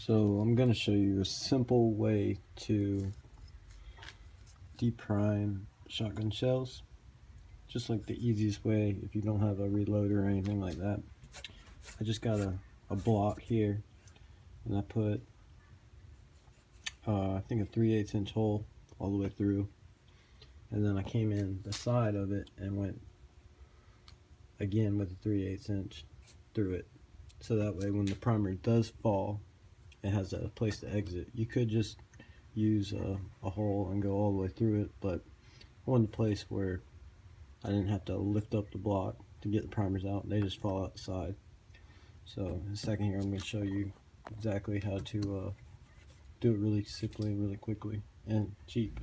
So I'm going to show you a simple way to deprime shotgun shells, just like the easiest way if you don't have a reloader or anything like that. I just got a block here, and I put I think a 3/8 inch hole all the way through, and then I came in the side of it and went again with a 3/8 inch through it, so that way when the primer does fall, it has a place to exit. You could just use a hole and go all the way through it, but I wanted a place where I didn't have to lift up the block to get the primers out. They just fall outside. So in a second here, I'm going to show you exactly how to do it really simply, really quickly, and cheap.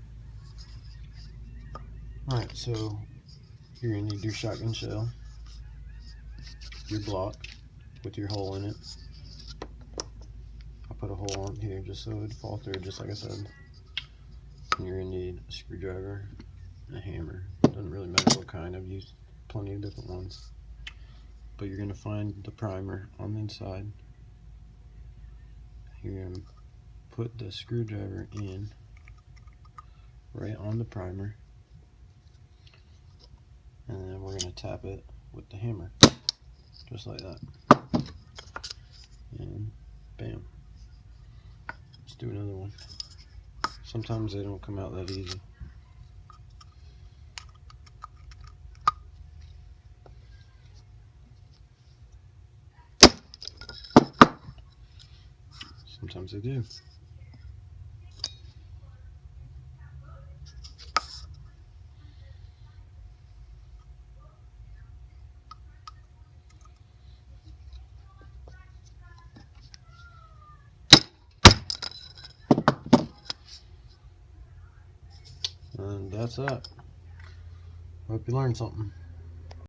Alright, so you're going to need your shotgun shell, your block with your hole in it. I put a hole on here just so it would fall through, just like I said. And you're going to need a screwdriver and a hammer. Doesn't really matter what kind, I've used plenty of different ones. But you're going to find the primer on the inside. You're going to put the screwdriver in right on the primer, and then we're going to tap it with the hammer, just like that. And bam. Let's do another one. Sometimes they don't come out that easy. Sometimes they do. And that's that. Hope you learned something.